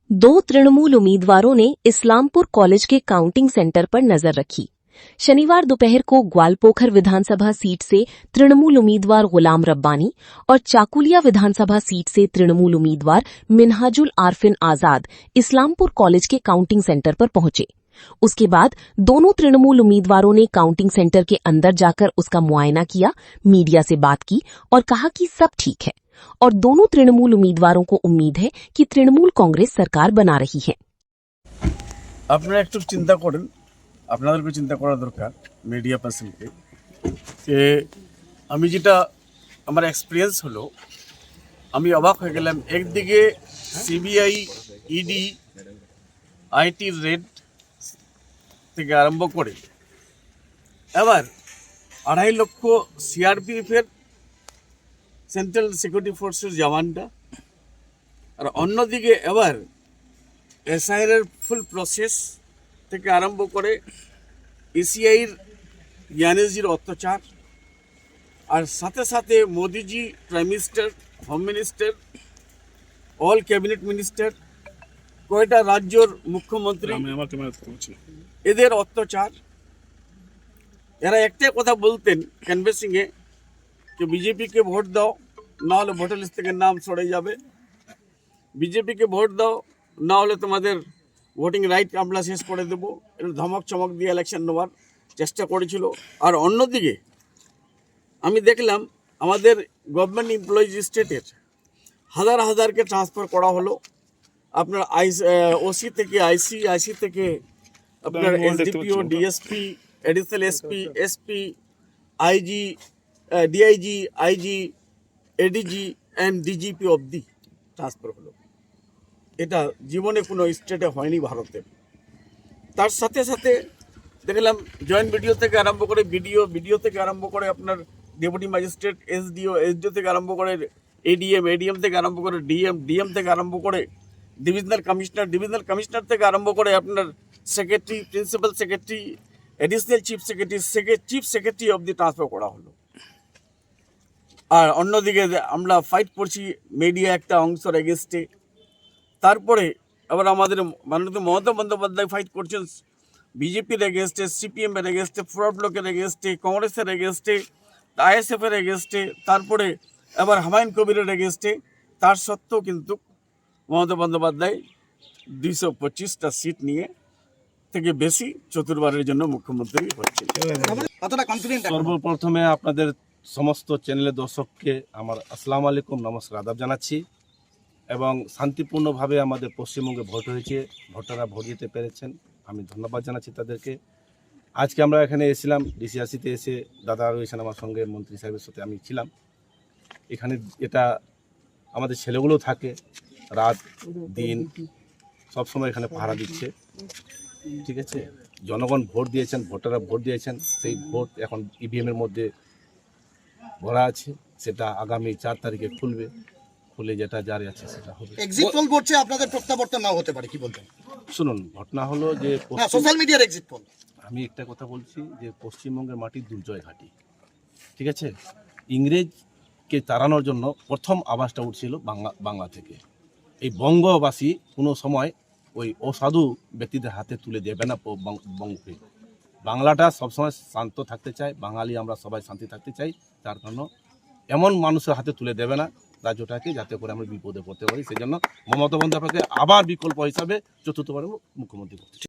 दो तृणमूल उम्मीदवारों ने इस्लामपुर कॉलेज के काउंटिंग सेंटर पर नजर रखी। शनिवार दोपहर को ग्वालपोखर विधानसभा सीट से तृणमूल उम्मीदवार गुलाम रब्बानी और चाकुलिया विधानसभा सीट से तृणमूल उम्मीदवार मिन्हाजुल आरफिन आजाद इस्लामपुर कॉलेज के काउंटिंग सेंटर पर पहुंचे। उसके बाद दोनों तृणमूल उम्मीदवारों ने काउंटिंग सेंटर के अंदर जाकर उसका मुआयना किया, मीडिया से बात की और कहा कि सब ठीक है और दोनों तृणमूल उम्मीदवारों को उम्मीद है कि तृणमूल कांग्रेस सरकार बना रही है। আপনারা একটু চিন্তা করেন, আপনাদেরকে চিন্তা করা দরকার মিডিয়া পার্সনকে, যে আমি যেটা আমার এক্সপিরিয়েন্স হলো, আমি অবাক হয়ে গেলাম। একদিকে সিবিআই, ইডি, আইটি রেড থেকে আরম্ভ করে এবার 2.5 লক্ষ সিআরপিএফের সেন্ট্রাল সিকিউরিটি ফোর্সের জওয়ানটা, আর অন্যদিকে এবার এসআইআর ফুল প্রসেস থেকে আরম্ভ করে এসিআইর জ্ঞানেশজির অত্যাচার, আর সাথে সাথে মোদিজি prime minister, home minister, all cabinet minister, কয়টা রাজ্যর মুখ্যমন্ত্রী, এদের অত্যাচার। এরা একটাই কথা বলতেন ক্যানভেসিংয়ে যে বিজেপিকে ভোট দাও, না হলে ভোটার লিস্ট থেকে নাম সরে যাবে, বিজেপিকে ভোট দাও, না হলে তোমাদের ভোটিং রাইট আমরা শেষ করে দেবো। এটা ধমক চমক দিয়ে ইলেকশন নেওয়ার চেষ্টা করেছিল। আর অন্যদিকে আমি দেখলাম আমাদের গভর্নমেন্ট এমপ্লয়িজ স্টেটের হাজার হাজারকে ট্রান্সফার করা হলো। আপনার ওসি থেকে আইসি, আইসি থেকে আপনার SDPO, DSP, additional SP, SP, IG, DIG, IG, ADG and DGP অবধি ট্রান্সফার হলো। এটা জীবনে কোনো স্টেটে হয়নি ভারতে। তার সাথে সাথে দেখলাম জয়েন্ট বিডিও থেকে আরম্ভ করে বিডিও, বিডিও থেকে আরম্ভ করে আপনার ডেপুটি ম্যাজিস্ট্রেট, এসডিও, এসডিও থেকে আরম্ভ করে এডিএম, এডিএম থেকে আরম্ভ করে ডিএম, ডিএম থেকে আরম্ভ করে ডিভিশনাল কমিশনার, ডিভিশনাল কমিশনার থেকে আরম্ভ করে আপনার secretary, principal secretary, additional chief secretary, chief secretary অবধি ট্রান্সফার করা হলো। আর অন্যদিকে আমরা ফাইট করছি মিডিয়া একটা অংশের এগেনস্টে। তারপরে আবার আমাদের মাননীয় মমতা বন্দ্যোপাধ্যায় ফাইট করছেন বিজেপির এগেনস্টে, সিপিএমের এগেনস্টে, ফরওয়ার্ড ব্লকের এগেনস্টে, কংগ্রেসের এগেনস্টে, আইএসএফের এগেনস্টে, তারপরে আবার হুমায়ুন কবিরের এগেনস্টে। তার সত্ত্বেও কিন্তু মমতা বন্দ্যোপাধ্যায় 225টা সিট নিয়ে থেকে বেশি চতুর্থবারের জন্য মুখ্যমন্ত্রী হচ্ছে। সর্বপ্রথমে আপনাদের সমস্ত চ্যানেলের দর্শককে আমার আসসালামু আলাইকুম, নমস্কার, আদাব জানাচ্ছি। এবং শান্তিপূর্ণভাবে আমাদের পশ্চিমবঙ্গে ভোট হয়েছে, ভোটাররা ভোট দিতে পেরেছেন, আমি ধন্যবাদ জানাচ্ছি তাদেরকে। আজকে আমরা এখানে এসেছিলাম ডিসিআরসিতে, এসে দাদা রয়েছেন আমার সঙ্গে, মন্ত্রী সাহেবের সাথে আমি ছিলাম এখানে। এটা আমাদের ছেলেগুলো থাকে রাত দিন সবসময় এখানে পাহারা দিচ্ছে, ঠিক আছে। জনগণ ভোট দিয়েছেন, ভোটাররা ভোট দিয়েছেন, সেই ভোট এখন ইভিএমের মধ্যে ভরা আছে, সেটা আগামী 4 তারিখে খুলবে, খুলে যেটা জারি আছে সেটা হবে। এক্সিট পোল করছে, আপনাদের প্রত্যাবর্তন নাও হতে পারে, কি বলতেন? শুনুন, ঘটনা হলো যে সোশ্যাল মিডিয়ার এক্সিট পোল, আমি একটা কথা বলছি যে পশ্চিমবঙ্গের মাটি দুর্জয় ঘাঁটি, ঠিক আছে। ইংরেজকে তাড়ানোর জন্য প্রথম আওয়াজটা উঠছিল বাংলা থেকে। এই বঙ্গবাসী কোনো সময় ওই অসাধু ব্যক্তিদের হাতে তুলে দেবে না বঙ্গকে। বাংলাটা সবসময় শান্ত থাকতে চায়, বাঙালি আমরা সবাই শান্তি থাকতে চাই, তার জন্য এমন মানুষের হাতে তুলে দেবে না রাজ্যটাকে, যাতে করে আমরা বিপদে পড়তে পারি। সেই জন্য মমতা বন্দ্যোপাধ্যায়কে আবার বিকল্প হিসাবে চতুর্থবার মুখ্যমন্ত্রী করতে